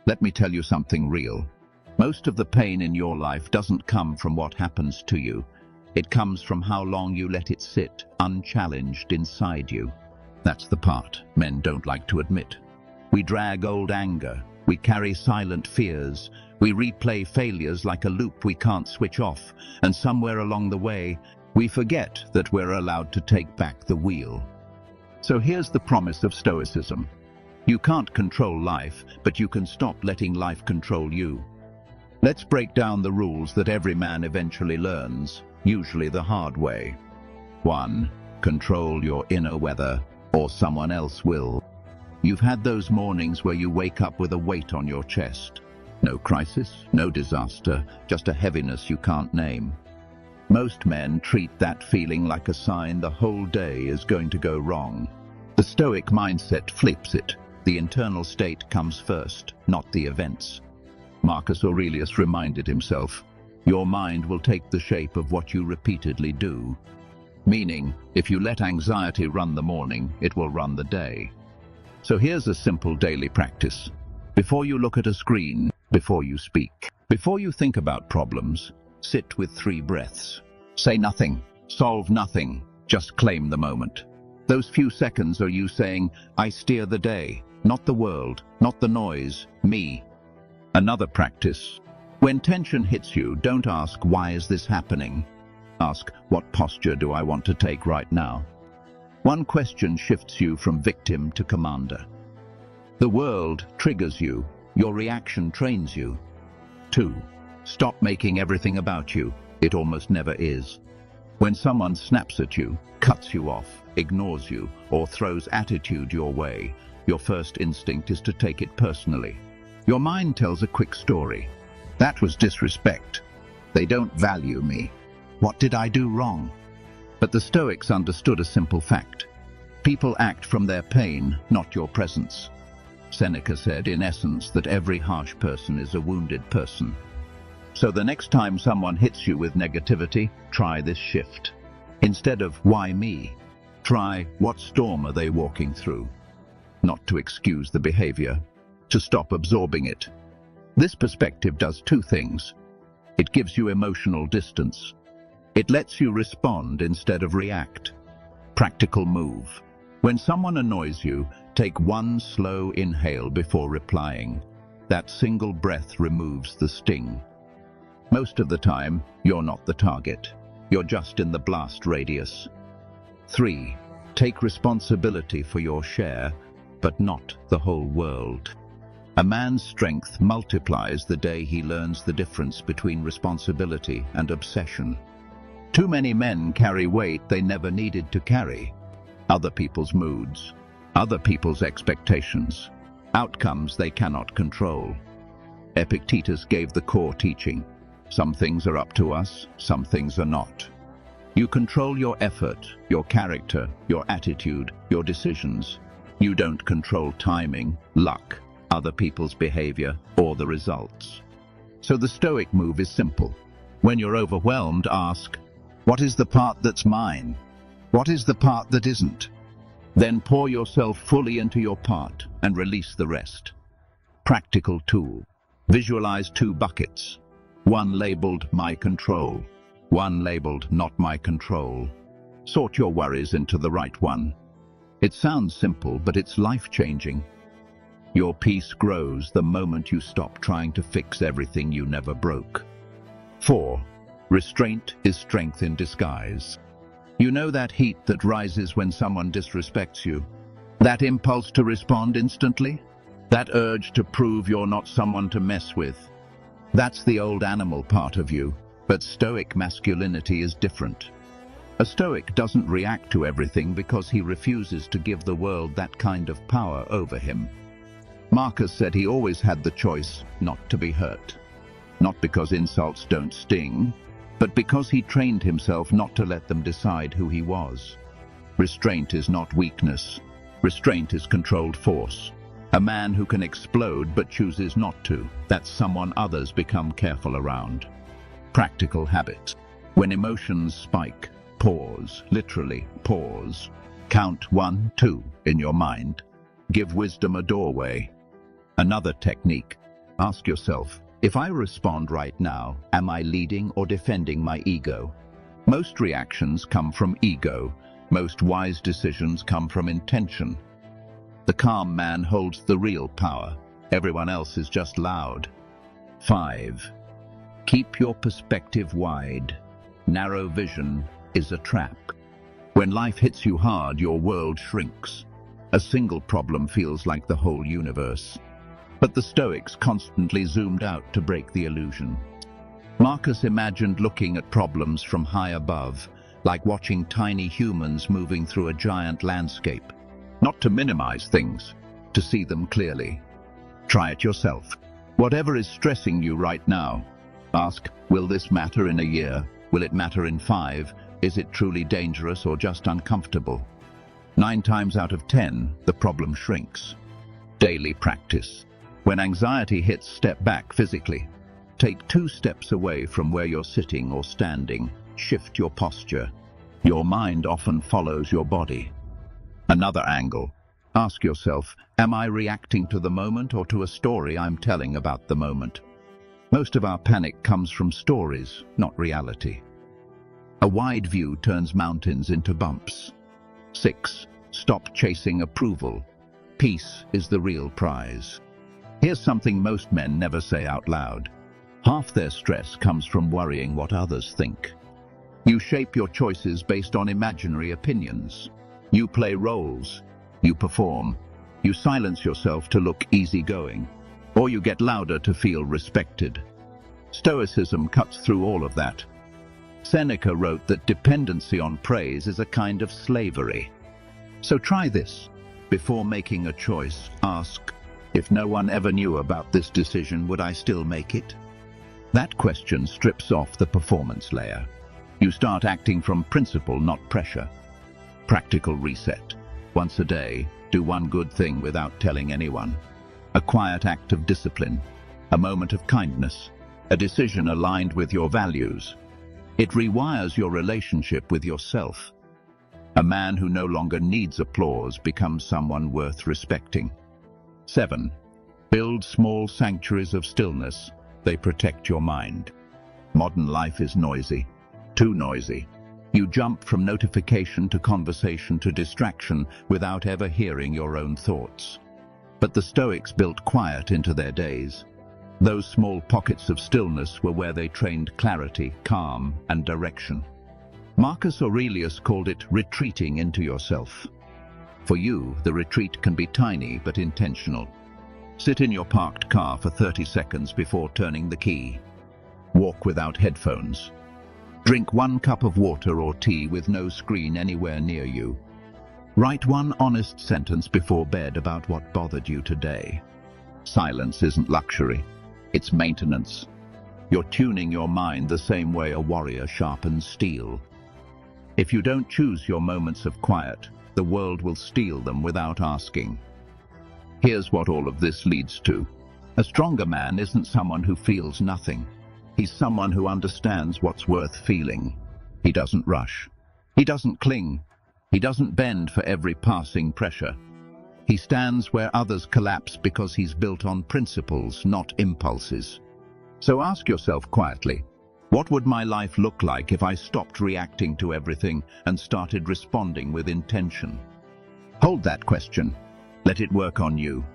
Let me tell you something real. Most of the pain in your life doesn't come from what happens to you. It comes from how long you let it sit, unchallenged inside you. That's the part men don't like to admit. We drag old anger. We carry silent fears. We replay failures like a loop we can't switch off. And somewhere along the way, we forget that we're allowed to take back the wheel. So here's the promise of Stoicism. You can't control life, but you can stop letting life control you. Let's break down the rules that every man eventually learns, usually the hard way. 1. Control your inner weather, or someone else will. You've had those mornings where you wake up with a weight on your chest. No crisis, no disaster, just a heaviness you can't name. Most men treat that feeling like a sign the whole day is going to go wrong. The Stoic mindset flips it. The internal state comes first, not the events. Marcus Aurelius reminded himself, your mind will take the shape of what you repeatedly do. Meaning, if you let anxiety run the morning, it will run the day. So here's a simple daily practice. Before you look at a screen, before you speak, before you think about problems, sit with 3 breaths. Say nothing, solve nothing, just claim the moment. Those few seconds are you saying, I steer the day, not the world, not the noise, me. Another practice. When tension hits you, don't ask, why is this happening? Ask, what posture do I want to take right now? One question shifts you from victim to commander. The world triggers you. Your reaction trains you. 2. Stop making everything about you. It almost never is. When someone snaps at you, cuts you off, ignores you, or throws attitude your way, your first instinct is to take it personally. Your mind tells a quick story. That was disrespect. They don't value me. What did I do wrong? But the Stoics understood a simple fact. People act from their pain, not your presence. Seneca said, in essence, that every harsh person is a wounded person. So the next time someone hits you with negativity, try this shift. Instead of, why me? Try, what storm are they walking through? Not to excuse the behavior, to stop absorbing it. This perspective does 2 things. It gives you emotional distance. It lets you respond instead of react. Practical move. When someone annoys you, take 1 slow inhale before replying. That single breath removes the sting. Most of the time, you're not the target. You're just in the blast radius. 3. Take responsibility for your share, but not the whole world. A man's strength multiplies the day he learns the difference between responsibility and obsession. Too many men carry weight they never needed to carry. Other people's moods, other people's expectations, outcomes they cannot control. Epictetus gave the core teaching. Some things are up to us, some things are not. You control your effort, your character, your attitude, your decisions. You don't control timing, luck, other people's behavior, or the results. So the Stoic move is simple. When you're overwhelmed, ask, what is the part that's mine? What is the part that isn't? Then pour yourself fully into your part and release the rest. Practical tool. Visualize 2 buckets. One labeled my control. One labeled not my control. Sort your worries into the right one. It sounds simple, but it's life-changing. Your peace grows the moment you stop trying to fix everything you never broke. 4. Restraint is strength in disguise. You know that heat that rises when someone disrespects you? That impulse to respond instantly? That urge to prove you're not someone to mess with? That's the old animal part of you, but Stoic masculinity is different. A Stoic doesn't react to everything because he refuses to give the world that kind of power over him. Marcus said he always had the choice not to be hurt. Not because insults don't sting, but because he trained himself not to let them decide who he was. Restraint is not weakness. Restraint is controlled force. A man who can explode but chooses not to, that's someone others become careful around. Practical habits. When emotions spike, pause, literally pause. Count 1, 2 in your mind. Give wisdom a doorway. Another technique. Ask yourself, if I respond right now, am I leading or defending my ego? Most reactions come from ego. Most wise decisions come from intention. The calm man holds the real power. Everyone else is just loud. 5. Keep your perspective wide. Narrow vision is a trap. When life hits you hard, your world shrinks. A single problem feels like the whole universe. But the Stoics constantly zoomed out to break the illusion. Marcus imagined looking at problems from high above, like watching tiny humans moving through a giant landscape. Not to minimize things, to see them clearly. Try it yourself. Whatever is stressing you right now, ask, will this matter in a year? Will it matter in 5? Is it truly dangerous or just uncomfortable? 9 times out of 10, the problem shrinks. Daily practice. When anxiety hits, step back physically. Take 2 steps away from where you're sitting or standing. Shift your posture. Your mind often follows your body. Another angle. Ask yourself, am I reacting to the moment or to a story I'm telling about the moment? Most of our panic comes from stories, not reality. A wide view turns mountains into bumps. 6. Stop chasing approval. Peace is the real prize. Here's something most men never say out loud. Half their stress comes from worrying what others think. You shape your choices based on imaginary opinions. You play roles. You perform. You silence yourself to look easygoing. Or you get louder to feel respected. Stoicism cuts through all of that. Seneca wrote that dependency on praise is a kind of slavery. So try this. Before making a choice, ask, if no one ever knew about this decision, would I still make it? That question strips off the performance layer. You start acting from principle, not pressure. Practical reset. Once a day, do one good thing without telling anyone. A quiet act of discipline. A moment of kindness. A decision aligned with your values. It rewires your relationship with yourself. A man who no longer needs applause becomes someone worth respecting. 7. Build small sanctuaries of stillness. They protect your mind. Modern life is noisy. Too noisy. You jump from notification to conversation to distraction without ever hearing your own thoughts. But the Stoics built quiet into their days. Those small pockets of stillness were where they trained clarity, calm, and direction. Marcus Aurelius called it retreating into yourself. For you, the retreat can be tiny but intentional. Sit in your parked car for 30 seconds before turning the key. Walk without headphones. Drink 1 cup of water or tea with no screen anywhere near you. Write 1 honest sentence before bed about what bothered you today. Silence isn't luxury, it's maintenance. You're tuning your mind the same way a warrior sharpens steel. If you don't choose your moments of quiet, the world will steal them without asking. Here's what all of this leads to. A stronger man isn't someone who feels nothing. He's someone who understands what's worth feeling. He doesn't rush. He doesn't cling. He doesn't bend for every passing pressure. He stands where others collapse because he's built on principles, not impulses. So ask yourself quietly, what would my life look like if I stopped reacting to everything and started responding with intention? Hold that question. Let it work on you.